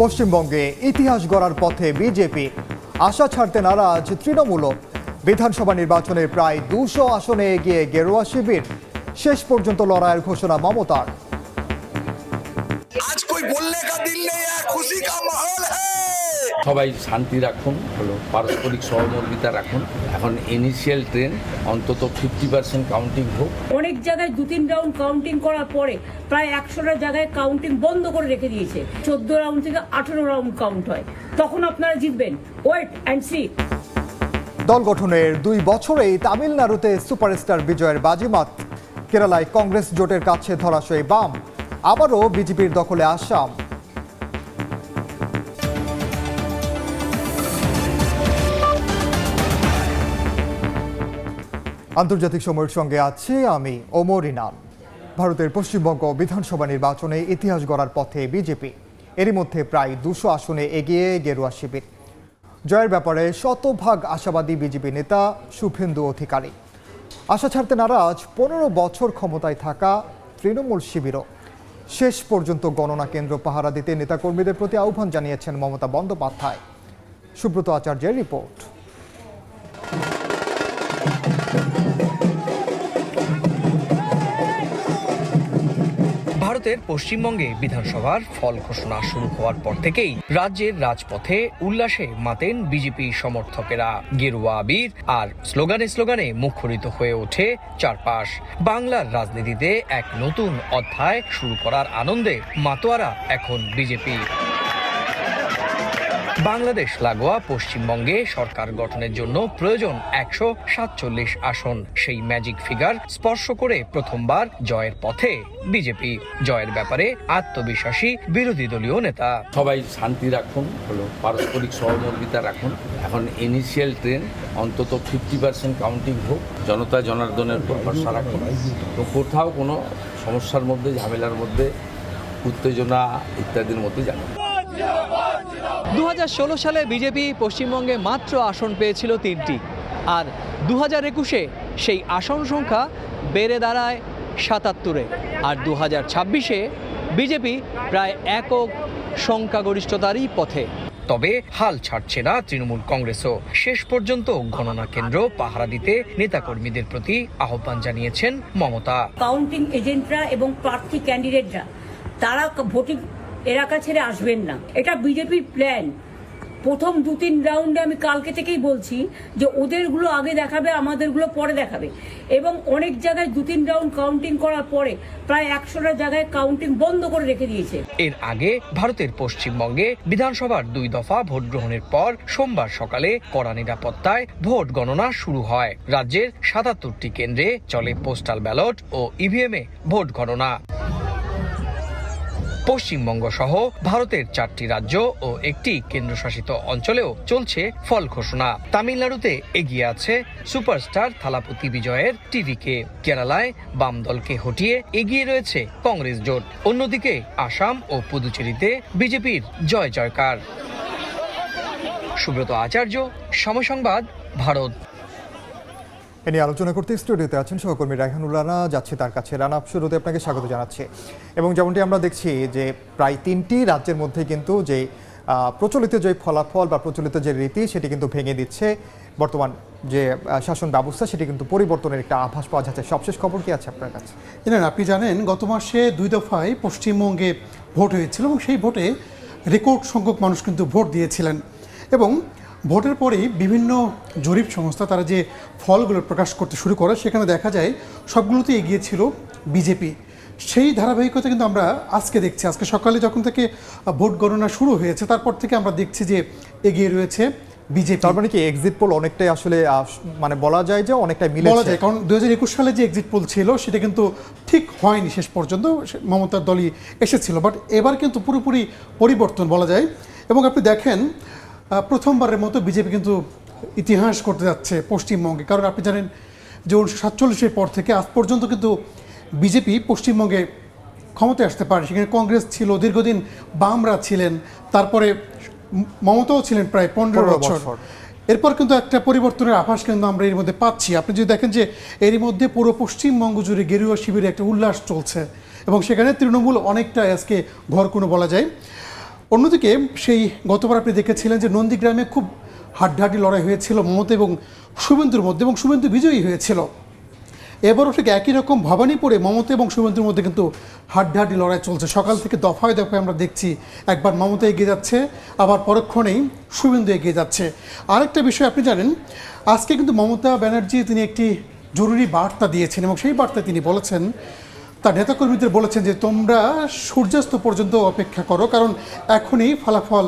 পশ্চিমবঙ্গে ইতিহাস গড়ার পথে বিজেপি, আশা ছাড়তে নারাজ তৃণমূল। বিধানসভা নির্বাচনে প্রায় 200 আসনে এগিয়ে গেরুয়া শিবির, শেষ পর্যন্ত লড়াইয়ের ঘোষণা মমতার। आज कोई बोलने का दिल नहीं है, खुशी का माहौल है। সবাই শান্তি রাখুন, হলো পারস্পরিক সহমর্মিতা রাখুন। এখন ইনিশিয়াল ট্রেন অন্তত 50% কাউন্টিং হোক। অনেক জায়গায় 2-3 রাউন্ড কাউন্টিং করার পরে প্রায় 100টা জায়গায় কাউন্টিং বন্ধ করে রেখে দিয়েছে। 14 রাউন্ড থেকে 18 রাউন্ড কাউন্ট হয়, তখন আপনারা জিতবেন। Wait and see. দল গঠনের 2 বছরেই তামিলনাড়ুতে সুপারস্টার বিজয়ের বাজিমাত। কেরালায় কংগ্রেস জোটের কাছে ধরাশয়ী বাম, আবারও বিজেপির দখলে আসাম। আন্তর্জাতিক সময়ের সঙ্গে আছে আমি ওমর ইনাম। ভারতের পশ্চিমবঙ্গ বিধানসভা নির্বাচনে ইতিহাস গড়ার পথে বিজেপি, এরই মধ্যে প্রায় 200 আসনে এগিয়ে গেরুয়া শিবির। জয়ের ব্যাপারে শতভাগ আশাবাদী বিজেপি নেতা শুভেন্দু অধিকারী। আশা ছাড়তে নারাজ 15 বছর ক্ষমতায় থাকা তৃণমূল শিবিরও। শেষ পর্যন্ত গণনা কেন্দ্র পাহারা দিতে নেতাকর্মীদের প্রতি আহ্বান জানিয়েছেন মমতা বন্দ্যোপাধ্যায়। সুব্রত আচার্যের রিপোর্ট। ভারতের পশ্চিমবঙ্গে বিধানসভার ফল ঘোষণা শুরু হওয়ার পর থেকেই রাজ্যের রাজপথে উল্লাসে মাতেন বিজেপি সমর্থকেরা। গেরুয়া আবির আর স্লোগানে স্লোগানে মুখরিত হয়ে ওঠে চারপাশ। বাংলার রাজনীতিতে এক নতুন অধ্যায় শুরু করার আনন্দে মাতোয়ারা এখন বিজেপি। বাংলাদেশ লাগোয়া পশ্চিমবঙ্গে সরকার গঠনের জন্য প্রয়োজন 147 আসন। সেই ম্যাজিক ফিগার স্পর্শ করে প্রথমবার জয়ের পথে বিজেপি। জয়ের ব্যাপারে আত্মবিশ্বাসী বিরোধী দলীয় নেতা। সবাই শান্তি রাখুন, হলো পারস্পরিক সহমর্মিতা রাখুন। এখন ইনিশিয়াল ট্রেন অন্তত 50% কাউন্টিং হোক। জনতা জনার্দনের উপর ভরসা রাখুন। তো কোথাও কোনো সমস্যার মধ্যে, ঝামেলার মধ্যে, উত্তেজনা ইত্যাদির মধ্যে যাবে। 2016 সালে বিজেপি পশ্চিমবঙ্গে মাত্র আসন পেয়েছিল 3টি, আর 2021-এ সেই আসন সংখ্যা বেড়ে দাঁড়ায় 77-এ। আর 2026-এ বিজেপি প্রায় একক সংখ্যাগরিষ্ঠতারই পথে। তবে হাল ছাড়ছে না তৃণমূল কংগ্রেসও। শেষ পর্যন্ত গণনা কেন্দ্র পাহারা দিতে নেতাকর্মীদের প্রতি আহ্বান জানিয়েছেন মমতা। কাউন্টিং এজেন্টরা এবং প্রার্থী ক্যান্ডিডেটরা তারা ভোটিং এলাকা ছেড়ে আসবেন না, এটা বিজেপির প্ল্যান। প্রথম 2-3 রাউন্ডে আমি কালকে থেকেই বলছি যে ওদেরগুলো আগে দেখাবে, আমাদেরগুলো পরে দেখাবে। এবং অনেক জায়গায় 2-3 রাউন্ড কাউন্টিং করার পরে প্রায় 100টা জায়গায় কাউন্টিং বন্ধ করে রেখে দিয়েছে। এর আগে ভারতের পশ্চিমবঙ্গে বিধানসভার 2 দফা ভোট গ্রহণের পর সোমবার সকালে কড়া নিরাপত্তায় ভোট গণনা শুরু হয়। রাজ্যের 77টি কেন্দ্রে চলে পোস্টাল ব্যালট ও ইভিএমে ভোট গণনা। পশ্চিমবঙ্গ সহ ভারতের 4টি রাজ্য ও একটি কেন্দ্রশাসিত অঞ্চলেও চলছে ফল ঘোষণা। তামিলনাড়ুতে এগিয়ে আছে সুপারস্টার থালাপতি বিজয়ের টিভিকে। কেরালায় বাম দলকে হটিয়ে এগিয়ে রয়েছে কংগ্রেস জোট। অন্যদিকে আসাম ও পুদুচেরিতে বিজেপির জয় জয়কার। সুব্রত আচার্য, সময় সংবাদ, ভারত। এ নিয়ে আলোচনা করতে স্টুডিওতে আছেন সহকর্মী রায়হানুল রানা। যাচ্ছে তার কাছে। রানা, শুরুতে আপনাকে স্বাগত জানাচ্ছি। এবং যেমনটি আমরা দেখছি যে প্রায় 3টি রাজ্যের মধ্যে কিন্তু যে প্রচলিত যে ফলাফল বা প্রচলিত যে রীতি, সেটি কিন্তু ভেঙে দিচ্ছে বর্তমান যে শাসন ব্যবস্থা, সেটি কিন্তু পরিবর্তনের একটা আভাস পাওয়া যাচ্ছে। সবশেষ খবর কি আছে আপনার কাছে? আপনি জানেন গত মাসে 2 দফায় পশ্চিমবঙ্গে ভোট হয়েছিল এবং সেই ভোটে রেকর্ড সংখ্যক মানুষ কিন্তু ভোট দিয়েছিলেন। এবং ভোটের পরেই বিভিন্ন জরিপ সংস্থা তারা যে ফলগুলো প্রকাশ করতে শুরু করে, সেখানে দেখা যায় সবগুলোতে এগিয়ে ছিল বিজেপি। সেই ধারাবাহিকতা কিন্তু আমরা আজকে দেখছি। আজকে সকালে যখন থেকে ভোট গণনা শুরু হয়েছে, তারপর থেকে আমরা দেখছি যে এগিয়ে রয়েছে বিজেপি। তার মানে কি এক্সিট পোল অনেকটাই আসলে মানে বলা যায় যে অনেকটাই মিলে বলা যায়, কারণ 2021 সালে যে এক্সিট পোল ছিল সেটা কিন্তু ঠিক হয়নি। শেষ পর্যন্ত মমতার দলই এসেছিল, বাট এবার কিন্তু পুরোপুরি পরিবর্তন বলা যায়। এবং আপনি দেখেন প্রথমবারের মতো বিজেপি কিন্তু ইতিহাস করতে যাচ্ছে পশ্চিমবঙ্গে। কারণ আপনি জানেন যে 1947-এর পর থেকে আজ পর্যন্ত কিন্তু বিজেপি পশ্চিমবঙ্গে ক্ষমতায় আসতে পারে। সেখানে কংগ্রেস ছিল, দীর্ঘদিন বামরা ছিলেন, তারপরে মমতাও ছিলেন প্রায় 15 বছর। এরপর কিন্তু একটা পরিবর্তনের আভাস কিন্তু আমরা এর মধ্যে পাচ্ছি। আপনি যদি দেখেন যে এরই মধ্যে পুরো পশ্চিমবঙ্গ জুড়ে গেরুয়া শিবিরে একটা উল্লাস চলছে এবং সেখানে তৃণমূল অনেকটা আজকে ঘরকুনো বলা যায়। অন্যদিকে সেই গতবার আপনি দেখেছিলেন যে নন্দীগ্রামে খুব হাড্ডাহাড্ডি লড়াই হয়েছিল মমতা এবং শুভেন্দুর মধ্যে, এবং শুভেন্দু বিজয়ী হয়েছিল। এবারও ঠিক একই রকম ভবানীপুরে মমতা এবং শুভেন্দুর মধ্যে কিন্তু হাড্ডাহাড্ডি লড়াই চলছে। সকাল থেকে দফায় দফায় আমরা দেখছি একবার মমতা এগিয়ে যাচ্ছে, আবার পরক্ষণেই শুভেন্দু এগিয়ে যাচ্ছে। আরেকটা বিষয় আপনি জানেন, আজকে কিন্তু মমতা ব্যানার্জি তিনি একটি জরুরি বার্তা দিয়েছেন, এবং সেই বার্তায় তিনি বলেছেন, তার নেতাকর্মীদের বলেছেন যে তোমরা সূর্যাস্ত পর্যন্ত অপেক্ষা করো, কারণ এখনই ফলাফল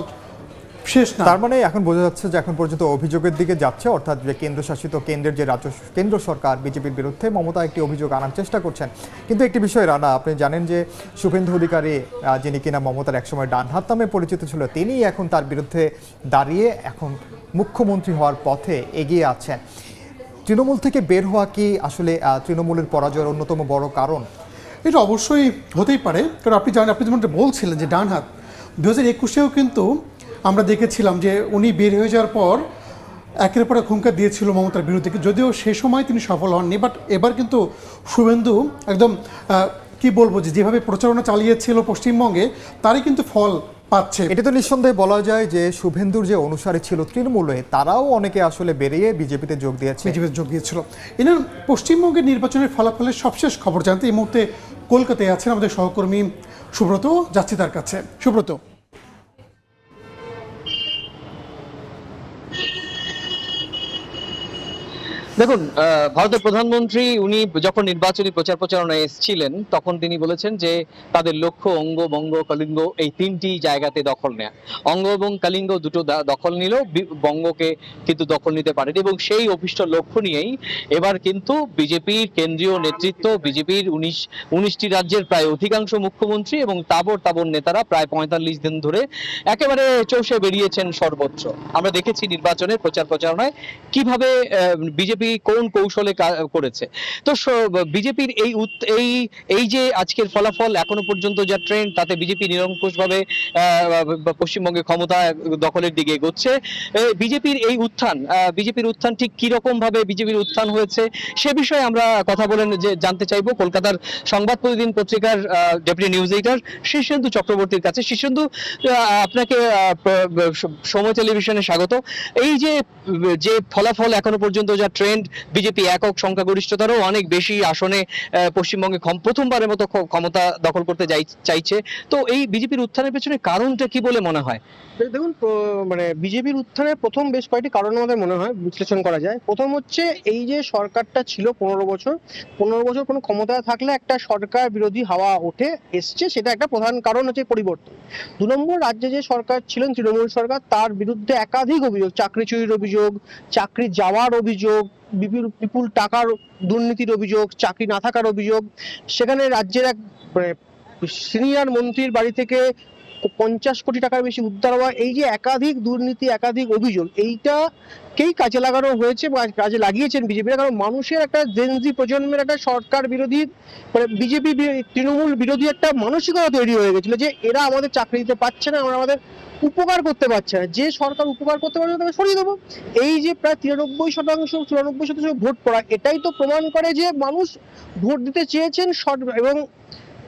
শেষ না। তার মানে এখন বোঝা যাচ্ছে যে এখন পর্যন্ত অভিযোগের দিকে যাচ্ছে, অর্থাৎ যে কেন্দ্রশাসিত কেন্দ্রের যে কেন্দ্র সরকার বিজেপির বিরুদ্ধে মমতা একটি অভিযোগ আনার চেষ্টা করছেন। কিন্তু একটি বিষয় রানা, আপনি জানেন যে শুভেন্দু অধিকারী যিনি কিনা মমতার একসময় ডান হাত নামে পরিচিত ছিল, তিনি এখন তার বিরুদ্ধে দাঁড়িয়ে এখন মুখ্যমন্ত্রী হওয়ার পথে এগিয়ে আছেন। তৃণমূল থেকে বের হওয়া কি আসলে তৃণমূলের পরাজয়ের অন্যতম বড় কারণ? এটা অবশ্যই হতেই পারে, কারণ আপনি জানেন, আপনি যেমনটা বলছিলেন যে ডান হাত, 2021-এও কিন্তু আমরা দেখেছিলাম যে উনি বের হয়ে যাওয়ার পর একের পর এক হুঙ্কার দিয়েছিল মমতার বিরুদ্ধে, যদিও সে সময় তিনি সফল হননি। বাট এবার কিন্তু শুভেন্দু একদম কি বলবো, যে যেভাবে প্রচারণা চালিয়েছিল পশ্চিমবঙ্গে, তারই কিন্তু ফল পাচ্ছে। এটা তো নিঃসন্দেহে বলা যায় যে শুভেন্দুর যে অনুসারী ছিল তৃণমূলে, তারাও অনেকে আসলে বেরিয়ে বিজেপিতে যোগ দিয়েছিল। এনার পশ্চিমবঙ্গের নির্বাচনের ফলাফলের সবশেষ খবর জানতে এই মুহূর্তে কলকাতায় আছেন আমাদের সহকর্মী সুব্রত, যাচ্ছি তার কাছে। সুব্রত, দেখুন, ভারতের প্রধানমন্ত্রী উনি যখন নির্বাচনী প্রচারণায় এসেছিলেন, তখন তিনি বলেছেন যে তাদের লক্ষ্য অঙ্গ, বঙ্গ, কলিঙ্গ এই তিনটি জায়গাতে দখল নেয়া। অঙ্গ এবং কলিঙ্গ দুটো দখল নিল, বঙ্গকে কিন্তু দখল নিতে পারেনি, এবং সেই অভিষ্ট লক্ষ্য নিয়েই এবার কিন্তু বিজেপির কেন্দ্রীয় নেতৃত্ব, বিজেপির 19টি রাজ্যের প্রায় অধিকাংশ মুখ্যমন্ত্রী এবং তাবর নেতারা প্রায় 45 দিন ধরে একেবারে চৌষে বেরিয়েছেন সর্বত্র। আমরা দেখেছি নির্বাচনের প্রচারণায় কিভাবে বিজেপি কোন কৌশলে করেছে। তো বিজেপির এই যে আজকের ফলাফল, এখনো পর্যন্ত যা ট্রেন্ড, তাতে বিজেপি নিরঙ্কুশভাবে পশ্চিমবঙ্গে ক্ষমতা দখলের দিকে এগোচ্ছে। বিজেপির উত্থান ঠিক কি রকম ভাবে বিজেপির উত্থান হয়েছে সে বিষয়ে আমরা কথা বলে জানতে চাইবো কলকাতার সংবাদ প্রতিদিন পত্রিকার ডেপুটি নিউজ এডিটর শীর্ষেন্দু চক্রবর্তীর কাছে। শীর্ষেন্দু, আপনাকে সময় টেলিভিশনে স্বাগত। এই যে ফলাফল, এখনো পর্যন্ত যা ট্রেন্ড, বিজেপি একক সংখ্যাগরিষ্ঠতারও অনেক বেশি আসনে পশ্চিমবঙ্গে প্রথমবারের মতো ক্ষমতা দখল করতে চাইছে, তো এই বিজেপির উত্থানের পেছনে কারণটা কি বলে মনে হয়? দেখুন, মানে বিজেপির উত্থানের প্রথম বেশ কয়েকটি কারণ আমাদের মনে হয় বিশ্লেষণ করা যায়। প্রথম হচ্ছে, এই যে সরকারটা ছিল 15 বছর কোনো ক্ষমতায় থাকলে একটা সরকার বিরোধী হাওয়া এসছে, সেটা একটা প্রধান কারণ হচ্ছে পরিবর্তন। 2 নম্বর, রাজ্যে যে সরকার ছিলেন তৃণমূল সরকার, তার বিরুদ্ধে একাধিক অভিযোগ, চাকরি চুরির অভিযোগ, চাকরি যাওয়ার অভিযোগ, বিপুল টাকার দুর্নীতির অভিযোগ, চাকরি না থাকার অভিযোগ। সেখানে রাজ্যের এক সিনিয়র মন্ত্রীর বাড়ি থেকে 50 কোটি টাকার বেশি উদ্ধার হওয়া, এই যে একাধিক দুর্নীতি, একাধিক অভিযোগ, এইটাকেই কাজে লাগানো হয়েছে বা কাজে লাগিয়েছেন বিজেপিরা। কারণ মানুষের একটা জেনজি প্রজন্মের একটা সরকার বিরোধী, মানে বিজেপি তৃণমূল বিরোধী একটা মানসিকতা তৈরি হয়ে গেছিল যে এরা আমাদের চাকরি দিতে পারছে না, আমাদের উপকার করতে পারছে না, যে সরকার উপকার করতে পারছে তাকে সরিয়ে দেবো। এই যে প্রায় 93-94% ভোট পড়া, এটাই তো প্রমাণ করে যে মানুষ ভোট দিতে চেয়েছেন এবং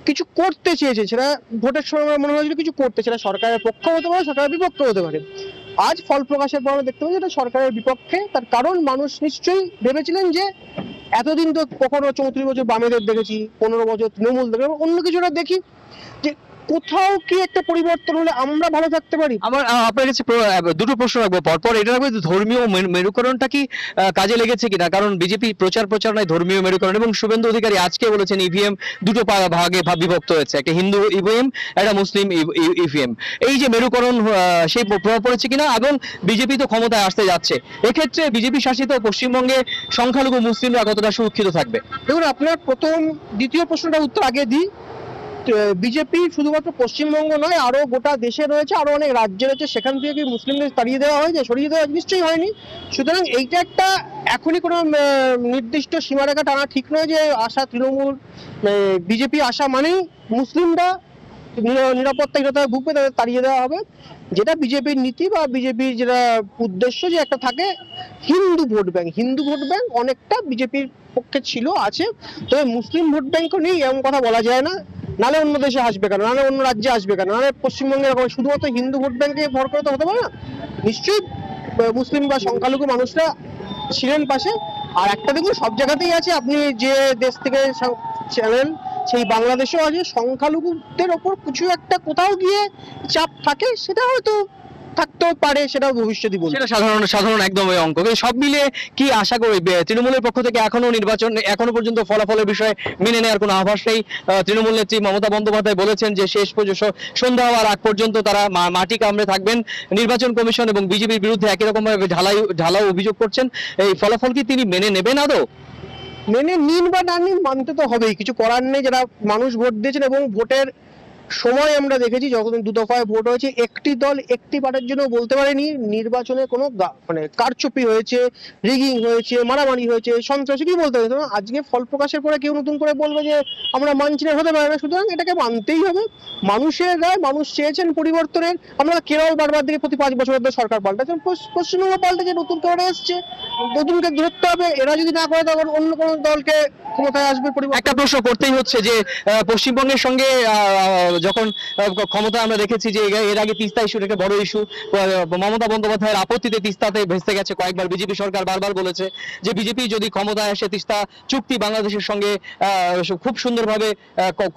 কিছু করতে চেয়েছে। সেটা ভোটের সময় আমার মনে হয়েছিল কিছু করতে, সেটা সরকারের পক্ষ হতে পারে, সরকারের বিপক্ষ হতে পারে। আজ ফল প্রকাশের পর আমরা দেখতে পাচ্ছি এটা সরকারের বিপক্ষে। তার কারণ, মানুষ নিশ্চয়ই ভেবেছিলেন যে এতদিন তো কখনো 34 বছর বামেদের দেখেছি, 15 বছর তৃণমূল দেখে, অন্য কিছুটা দেখি যে কোথাও কি একটা পরিবর্তন হলে আমরা ভালো থাকতে পারি। আমার আপনার কাছে দুটো প্রশ্ন রাখবো পরপর। এটা রাখবো, ধর্মীয় মেরুকরণটা কি কাজে লেগেছে কিনা? কারণ বিজেপি প্রচারণায় ধর্মীয় মেরুকরণ, এবং শুভেন্দু অধিকারী আজকে বলেছেন ইভিএম দুটো ভাগে বিভক্ত হয়েছে, একটা হিন্দু ইভিএম, একটা মুসলিম ইভিএম। এই যে মেরুকরণ, সেই প্রভাব পড়েছে কিনা? এবং বিজেপি তো ক্ষমতায় আসতে যাচ্ছে, এক্ষেত্রে বিজেপি শাসিত পশ্চিমবঙ্গে সংখ্যালঘু মুসলিমরা কতটা সুরক্ষিত থাকবে? দেখুন, আপনার দ্বিতীয় প্রশ্নটার উত্তর আগে দিই। বিজেপি শুধুমাত্র পশ্চিমবঙ্গ নয়, আরো গোটা দেশে রয়েছে, আরো অনেক রাজ্যে রয়েছে, সেখান থেকে কি মুসলিমদের তাড়িয়ে দেওয়া হয়েছে? সরিয়ে দেওয়া নিশ্চয়ই হয়নি। সুতরাং এইটা একটা এখনই কোনো নির্দিষ্ট সীমারেখা টানা ঠিক নয় যে তৃণমূল বিজেপি আসা মানেই মুসলিমরা নিরাপত্তাহীনতায় ভুগবে, তাদের তাড়িয়ে দেওয়া হবে। যেটা বিজেপির নীতি বা বিজেপির যেটা উদ্দেশ্য, যে একটা থাকে হিন্দু ভোট ব্যাংক অনেকটা বিজেপির পক্ষে ছিল, আছে। তবে মুসলিম ভোট ব্যাংকও নেই এমন কথা বলা যায় না। নাহলে অন্য দেশে আসবে কেন, নাহলে অন্য রাজ্যে আসবে কেন, নাহলে পশ্চিমবঙ্গে এরকম শুধুমাত্র হিন্দু ভোট ব্যাংকে ভর করে তো হতে পারে না। নিশ্চয়ই মুসলিম বা সংখ্যালঘু মানুষরা ছিলেন পাশে। আর একটা দেখুন, সব জায়গাতেই আছে, আপনি যে দেশ থেকে চ্যানেল সেই বাংলাদেশেও আছে, সংখ্যালঘুদের ওপর কিছু একটা কোথাও গিয়ে চাপ থাকে, সেটা হয়তো থাকতেও পারে, সেটাও ভবিষ্যতে বলবো। সেটা সাধারণ একদম ওই অঙ্ক। কিন্তু সব মিলিয়ে কি আশা করি তৃণমূলের পক্ষ থেকে এখনো পর্যন্ত ফলাফলের বিষয়ে মেনে নেওয়ার কোনো আভাস নেই। তৃণমূল নেত্রী মমতা বন্দ্যোপাধ্যায় বলেছেন যে শেষ পর্যন্ত সন্ধ্যা হওয়ার আগ পর্যন্ত তারা মাটি কামড়ে থাকবেন। নির্বাচন কমিশন এবং বিজেপির বিরুদ্ধে একই রকম ভাবে ঢালাও অভিযোগ করছেন। এই ফলাফল কি তিনি মেনে নেবেন আদৌ? মেনে নিন বা না নিন, মানতে তো হবেই, কিছু করার নেই। যারা মানুষ ভোট দিয়েছেন, এবং ভোটের সময় আমরা দেখেছি যতদিন দু দফায় ভোট হয়েছে, একটি দল একটি পার্টির জন্য বলতে পারেনি নির্বাচনে কোনো মানে কারচুপি হয়েছে, রিগিং হয়েছে, মারামারি হয়েছে, সন্ত্রাসী, কি বলতে হয়েছে না। আজকে ফল প্রকাশের পরে কেউ নতুন করে বলবে যে আমরা মানছি না, হতে পারে না। সুতরাং এটাকে মানতেই হবে। মানুষের রায়, মানুষ চেয়েছেন পরিবর্তনের। আমরা কেরল বারবার দিকে প্রতি 5 বছরের ধরে সরকার পাল্টাচ্ছে, পশ্চিমবঙ্গ পাল্টেছে, নতুন করে এসছে, নতুনকে ধরতে হবে। এরা যদি না করে তখন অন্য কোনো দলকে ক্ষমতায় আসবে। একটা প্রশ্ন করতেই হচ্ছে যে পশ্চিমবঙ্গের সঙ্গে যখন ক্ষমতা আমরা দেখেছি যে এর আগে তিস্তা ইস্যুটা একটা বড় ইস্যু, মমতা বন্দ্যোপাধ্যায়ের আপত্তিতে তিস্তাতে ভেস্তে গেছে কয়েকবার। বিজেপি সরকার বারবার বলেছে যে বিজেপি যদি ক্ষমতায় আসে তিস্তা চুক্তি বাংলাদেশের সঙ্গে খুব সুন্দরভাবে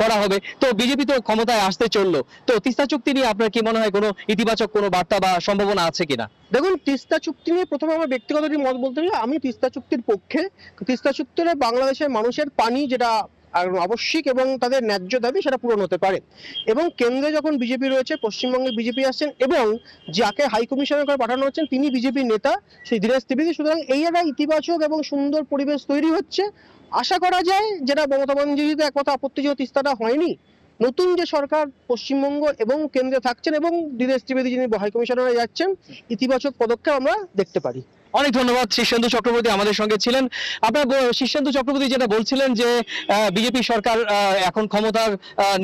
করা হবে। তো বিজেপি তো ক্ষমতায় আসতে চললো, তো তিস্তা চুক্তি নিয়ে আপনার কি মনে হয় কোনো ইতিবাচক কোনো বার্তা বা সম্ভাবনা আছে কিনা? দেখুন, তিস্তা চুক্তি নিয়ে প্রথমে আমার ব্যক্তিগত যে মত বলতে গেলে, আমি তিস্তা চুক্তির পক্ষে। তিস্তা চুক্তিতে বাংলাদেশের মানুষের পানি যেটা আবশ্যিক এবং তাদের ন্যায্য দাবি, সেটা পূরণ হতে পারে। এবং কেন্দ্রে যখন বিজেপি রয়েছে, পশ্চিমবঙ্গে বিজেপি আসছেন, এবং যাকে হাই কমিশনার করে পাঠানো হচ্ছেন তিনি বিজেপির নেতা, সেই দীনেশ ত্রিবেদী। সুতরাং এই একটা ইতিবাচক এবং সুন্দর পরিবেশ তৈরি হচ্ছে। আশা করা যায়, যেটা মমতা বন্দ্যোপাধ্যায় একমাত্র আপত্তি যে তিস্তাটা হয়নি, নতুন যে সরকার পশ্চিমবঙ্গ এবং কেন্দ্রে থাকছেন, এবং দীনেশ ত্রিবেদী যিনি হাই কমিশনারে যাচ্ছেন, ইতিবাচক পদক্ষেপ আমরা দেখতে পারি। অনেক ধন্যবাদ। শীর্ষেন্দু চক্রবর্তী আমাদের সঙ্গে ছিলেন। আপনার শীর্ষেন্দু চক্রবর্তী যেটা বলছিলেন যে বিজেপি সরকার এখন ক্ষমতার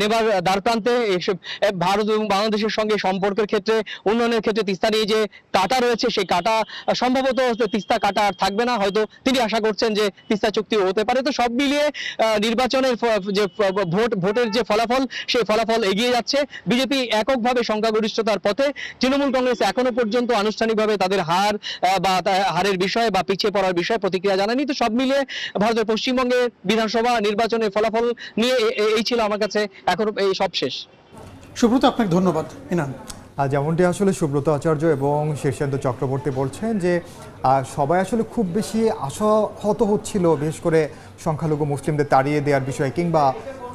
নেবার দ্বারপ্রান্তে, এসব ভারত এবং বাংলাদেশের সঙ্গে সম্পর্কের ক্ষেত্রে, উন্নয়নের ক্ষেত্রে তিস্তা নিয়ে যে কাটা রয়েছে, সেই কাটা সম্ভবত তিস্তা কাটা আর থাকবে না। হয়তো তিনি আশা করছেন যে তিস্তা চুক্তিও হতে পারে। তো সব মিলিয়ে নির্বাচনের যে ভোটের যে ফলাফল, সেই ফলাফল এগিয়ে যাচ্ছে। বিজেপি এককভাবে সংখ্যাগরিষ্ঠতার পথে। তৃণমূল কংগ্রেস এখনো পর্যন্ত আনুষ্ঠানিকভাবে তাদের হারের বিষয়ে বা পিছিয়ে পড়ার বিষয়ে প্রতিক্রিয়া জানায়নি। তো সব মিলিয়ে ভারতের পশ্চিমবঙ্গের বিধানসভা নির্বাচনের ফলাফল নিয়ে এই ছিল আমার কাছে এখন এই সব শেষ। সুব্রত, আপনাকে ধন্যবাদ। ইনান, যেমনটি আসলে সুব্রত আচার্য এবং শীর্ষেন্দু চক্রবর্তী বলছেন যে সবাই আসলে খুব বেশি আশাহত হচ্ছিল, বিশেষ করে সংখ্যালঘু মুসলিমদের তাড়িয়ে দেওয়ার বিষয়ে কিংবা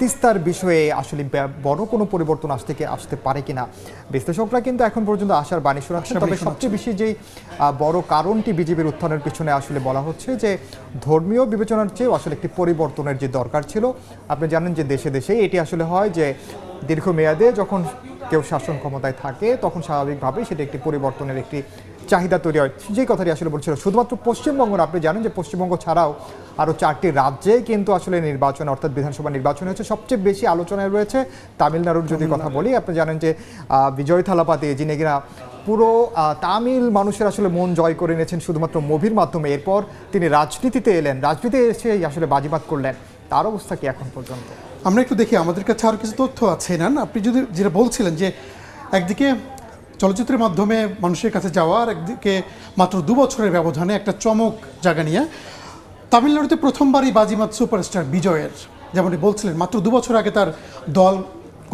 তিস্তার বিষয়ে আসলে বড় কোনো পরিবর্তন আসতে পারে কিনা। বিশ্লেষকরা কিন্তু এখন পর্যন্ত আশার বাণী শোনাচ্ছেন। তবে সবচেয়ে বেশি যেই বড় কারণটি বিজেপির উত্থানের পিছনে আসলে বলা হচ্ছে যে ধর্মীয় বিবেচনার চেয়েও আসলে একটি পরিবর্তনের যে দরকার ছিল। আপনি জানেন যে দেশে দেশে এটি আসলে হয় যে দীর্ঘমেয়াদে যখন কেউ শাসন ক্ষমতায় থাকে তখন স্বাভাবিকভাবেই সেটা একটি পরিবর্তনের একটি চাহিদা তৈরি হয়। যে কথাটি আসলে বলছিল শুধুমাত্র পশ্চিমবঙ্গ না, আপনি জানেন যে পশ্চিমবঙ্গ ছাড়াও আরও 4টি রাজ্যে কিন্তু আসলে নির্বাচন, অর্থাৎ বিধানসভা নির্বাচন হয়েছে। সবচেয়ে বেশি আলোচনায় রয়েছে তামিলনাড়ুর যদি কথা বলি, আপনি জানেন যে বিজয় থালাপাতি, যিনি কিনা পুরো তামিল মানুষের আসলে মন জয় করে নিয়েছেন শুধুমাত্র মুভির মাধ্যমে। এরপর তিনি রাজনীতিতে এলেন, রাজনীতিতে এসে আসলে বাজিমাত করলেন। তার অবস্থা কি এখন পর্যন্ত? আমরা একটু দেখি, আমাদের কাছে আরও কিছু তথ্য আছে। না, আপনি যদি যেটা বলছিলেন যে একদিকে চলচ্চিত্রের মাধ্যমে মানুষের কাছে যাওয়া, আর একদিকে মাত্র 2 বছরের ব্যবধানে একটা চমক জায়গা নিয়ে তামিলনাড়ুতে প্রথমবারই বাজিমাত সুপারস্টার বিজয়ের, যেমনটি বলছিলেন, মাত্র 2 বছর আগে তার দল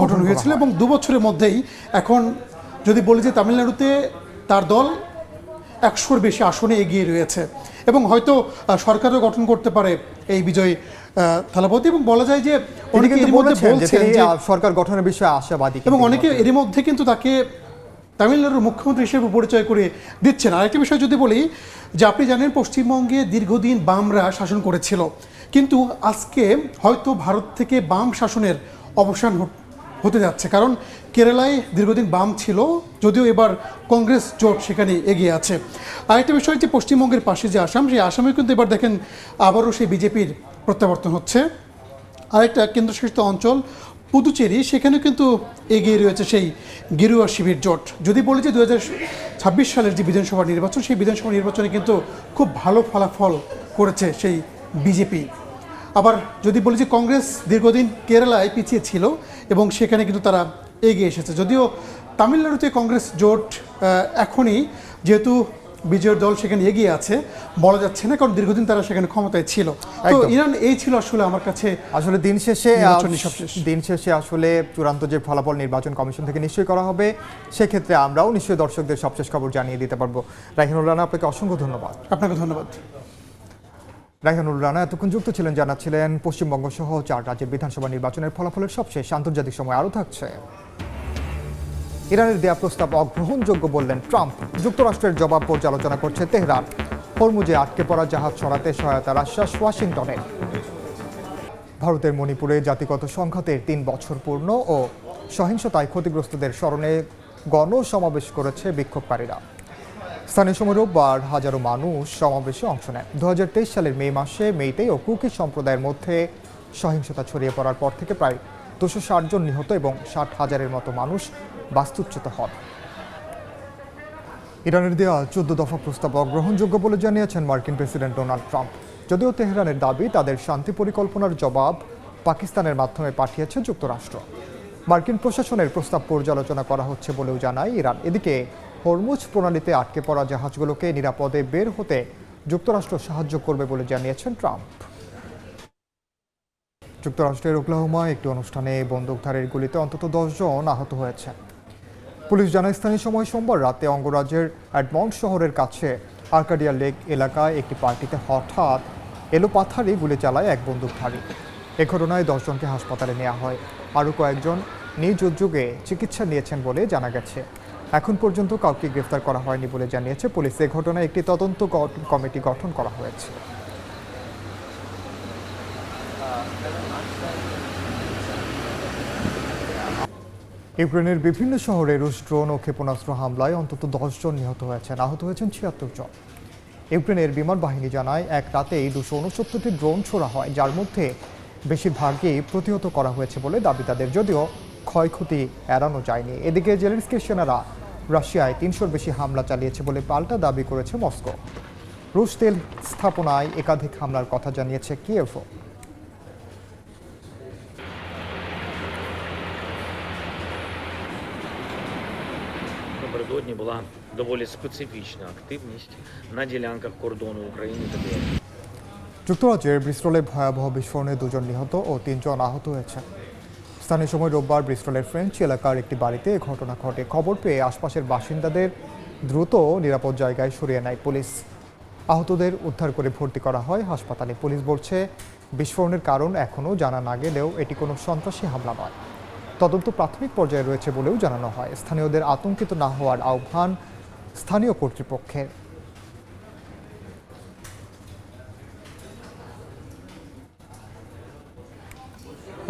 গঠন হয়েছিল, এবং 2 বছরের মধ্যেই এখন যদি বলি যে তামিলনাড়ুতে তার দল 100-র বেশি আসনে এগিয়ে রয়েছে, এবং হয়তো সরকারও গঠন করতে পারে এই বিজয় থালাপতি। এবং বলা যায় যে অনেকে এর মধ্যে বলছেন যে সরকার গঠনের বিষয়ে আশাবাদী, এবং অনেকে এর মধ্যে কিন্তু তাকে তামিলনাড়ুর মুখ্যমন্ত্রী হিসেবে পরিচয় করে দিচ্ছেন। আরেকটি বিষয় যদি বলি, যে আপনি জানেন পশ্চিমবঙ্গে দীর্ঘদিন বামরা শাসন করেছিল, কিন্তু আজকে হয়তো ভারত থেকে বাম শাসনের অবসান হতে যাচ্ছে, কারণ কেরালায় দীর্ঘদিন বাম ছিল, যদিও এবার কংগ্রেস জোট সেখানে এগিয়ে আছে। আরেকটা বিষয় যে পশ্চিমবঙ্গের পাশে যে আসাম, সেই আসামে কিন্তু এবার দেখেন আবারও সেই বিজেপির প্রত্যাবর্তন হচ্ছে। আরেকটা কেন্দ্রশাসিত অঞ্চল পুদুচেরি, সেখানে কিন্তু এগিয়ে রয়েছে সেই গেরুয়া শিবির জোট। যদি বলি যে 2026 সালের যে বিধানসভা নির্বাচন, সেই বিধানসভা নির্বাচনে কিন্তু খুব ভালো ফলাফল করেছে সেই বিজেপি। আবার যদি বলি যে কংগ্রেস দীর্ঘদিন কেরালায় পিছিয়ে ছিল এবং সেখানে কিন্তু তারা এগিয়ে এসেছে, যদিও তামিলনাড়ুতে কংগ্রেস জোট এখনই যেহেতু বিজয়ের দল সেখানে এগিয়ে আছে বলা যাচ্ছে না, কারণ দীর্ঘদিন তারা সেখানে ক্ষমতায় ছিল। তো একদম। ইরান এই ছিল আসলে আমার কাছে আসলে দিন সবশেষ শেষে আসলে চূড়ান্ত যে ফলাফল নির্বাচন কমিশন থেকে নিশ্চয়ই করা হবে, সেক্ষেত্রে আমরাও নিশ্চয়ই দর্শকদের সবশেষ খবর জানিয়ে দিতে পারবো। রাইহানুল রানা, আপনাকে অসংখ্য ধন্যবাদ। আপনাকে ধন্যবাদ। রাইহানুল রানা এতক্ষণ যুক্ত ছিলেন, জানাচ্ছিলেন পশ্চিমবঙ্গ সহ 4 রাজ্যের বিধানসভা নির্বাচনের ফলাফলের সবশেষ। আন্তর্জাতিক সময় আরও থাকছে। ইরানের দেয়া প্রস্তাব অগ্রহণযোগ্য বললেন ট্রাম্প। যুক্তরাষ্ট্রের জবাব পর্যালোচনা করছে তেহরান। হরমুজে আটকে পড়া জাহাজ সরাতে সহায়তার আশ্বাস ওয়াশিংটনের। ভারতের মণিপুরে জাতিগত সংঘাতের 3 বছর পূর্ণ ও সহিংসতায় ক্ষতিগ্রস্তদের স্মরণে গণসমাবেশ করেছে বিক্ষোভকারীরা। স্থানীয় সময় রোববার হাজারো মানুষ সমাবেশে অংশ নেয়। 2023 সালের মেইতেই ও কুকি সম্প্রদায়ের মধ্যে সহিংসতা ছড়িয়ে পড়ার পর থেকে প্রায় 260 জন নিহত এবং 60,000-এর মতো মানুষ বাস্তুচ্যুত হন। ইরানের দেওয়া 14 দফা প্রস্তাব অগ্রহণযোগ্য বলে জানিয়েছেন মার্কিন প্রেসিডেন্ট ডোনাল্ড ট্রাম্প। যদিও তেহরানের দাবি তাদের শান্তি পরিকল্পনার জবাব পাকিস্তানের মাধ্যমে পাঠিয়েছে যুক্তরাষ্ট্র। মার্কিন প্রশাসনের প্রস্তাব পর্যালোচনা করা হচ্ছে বলেও জানায় ইরান। এদিকে হরমুজ প্রণালীতে আটকে পড়া জাহাজগুলোকে নিরাপদে বের হতে যুক্তরাষ্ট্র সাহায্য করবে বলে জানিয়েছেন ট্রাম্প। যুক্তরাষ্ট্রের ওকলাহোমায় একটি অনুষ্ঠানে বন্দুকধারীর গুলিতে অন্তত 10 জন আহত হয়েছে। পুলিশ জানায় স্থানীয় সময় সোমবার রাতে অঙ্গরাজ্যের এডমন্ড শহরের কাছে আর্কাডিয়া লেক এলাকায় একটি পার্টিতে হঠাৎ এলোপাথারি গুলি চালায় এক বন্দুকধারী। এ ঘটনায় 10 জনকে হাসপাতালে নেওয়া হয়। আরও কয়েকজন নিজ উদ্যোগে চিকিৎসা নিয়েছেন বলে জানা গেছে। এখন পর্যন্ত কাউকে গ্রেফতার করা হয়নি বলে জানিয়েছে পুলিশ। এ ঘটনায় একটি তদন্ত কমিটি গঠন করা হয়েছে। ইউক্রেনের বিভিন্ন শহরে রুশ ড্রোন ও ক্ষেপণাস্ত্র হামলায় অন্তত 10 জন নিহত হয়েছেন, আহত হয়েছেন 76 জন। ইউক্রেনের বিমান বাহিনী জানায় এক রাতেই 269টি ড্রোন ছোড়া হয়, যার মধ্যে বেশিরভাগই প্রতিহত করা হয়েছে বলে দাবি তাদের, যদিও ক্ষয়ক্ষতি এড়ানো যায়নি। এদিকে জেলেনস্কির সেনারা রাশিয়ায় 300-র বেশি হামলা চালিয়েছে বলে পাল্টা দাবি করেছে মস্কো। রুশ তেল স্থাপনায় একাধিক হামলার কথা জানিয়েছে কিয়েভও। Напередодні була доволі специфічна активність на ділянках кордону України та Білорусі. যুক্তরাজ্যের ব্রিস্টলে ভয়াবহ বিস্ফোরণে 2 জন নিহত ও 3 জন আহত হয়েছে। স্থানীয় সময় রোববার ব্রিস্টলের ফ্রেঞ্চ এলাকার একটি বাড়িতে এ ঘটনা ঘটে। খবর পেয়ে আশপাশের বাসিন্দাদের দ্রুত নিরাপদ জায়গায় সরিয়ে নেয় পুলিশ। আহতদের উদ্ধার করে ভর্তি করা হয় হাসপাতালে। পুলিশ বলছে বিস্ফোরণের কারণ এখনও জানা না গেলেও এটি কোনো সন্ত্রাসী হামলা নয়। তদন্ত প্রাথমিক পর্যায়ে রয়েছে বলেও জানানো হয়। স্থানীয়দের আতঙ্কিত না হওয়ার আহ্বান স্থানীয় কর্তৃপক্ষের।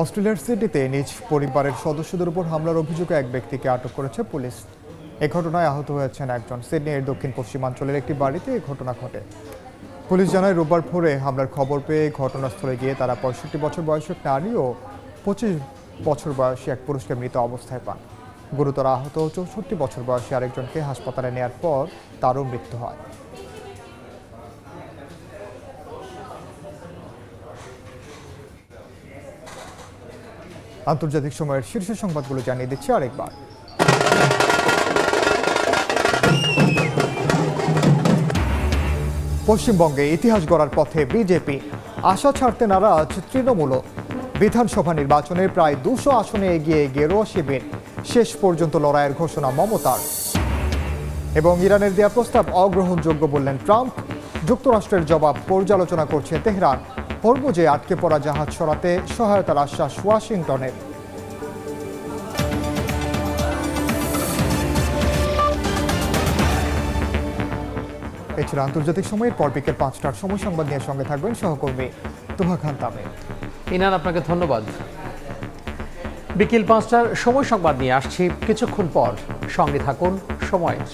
অস্ট্রেলিয়ার সিডনিতে নিজ পরিবারের সদস্যদের উপর হামলার অভিযোগে এক ব্যক্তিকে আটক করেছে পুলিশ। এ ঘটনায় আহত হয়েছেন একজন। সিডনির দক্ষিণ পশ্চিমাঞ্চলের একটি বাড়িতে এই ঘটনা ঘটে। পুলিশ জানায় রোববার ভোরে হামলার খবর পেয়ে ঘটনাস্থলে গিয়ে তারা 65 বছর বয়সী এক নারী ও 25 বছর বয়সী এক পুরুষকে মৃত অবস্থায় পান। গুরুতর আহত 64 বছর বয়সী আরেকজনকে হাসপাতালে নেওয়ার পর তারও মৃত্যু হয়। আন্তর্জাতিক সময়ের শীর্ষ সংবাদগুলো জানিয়ে দিচ্ছি আরেকবার। পশ্চিমবঙ্গে ইতিহাস গড়ার পথে বিজেপি, আশা ছাড়তে নারাজ তৃণমূলও। বিধানসভা নির্বাচনে প্রায় 200 আসনে এগিয়ে গেরুয়া শিবির, শেষ পর্যন্ত লড়াইয়ের ঘোষণা মমতার। এবং ইরানের দেয়া প্রস্তাব অগ্রহণযোগ্য বললেন ট্রাম্প। যুক্তরাষ্ট্রের জবাব পর্যালোচনা করছে তেহরান। হরমুজে আটকে পড়া জাহাজ সরাতে সহায়তার আশ্বাস ওয়াশিংটনের। এই ছিল আন্তর্জাতিক সময়ের পর বিকেল 5টার সময় সংবাদ নিয়ে সঙ্গে থাকবেন সহকর্মী তোহা খান তামিম। ইনান, আপনাকে ধন্যবাদ। বিকেল 5টার সময় সংবাদ নিয়ে আসছি কিছুক্ষণ পর, সঙ্গে থাকুন সময়ের।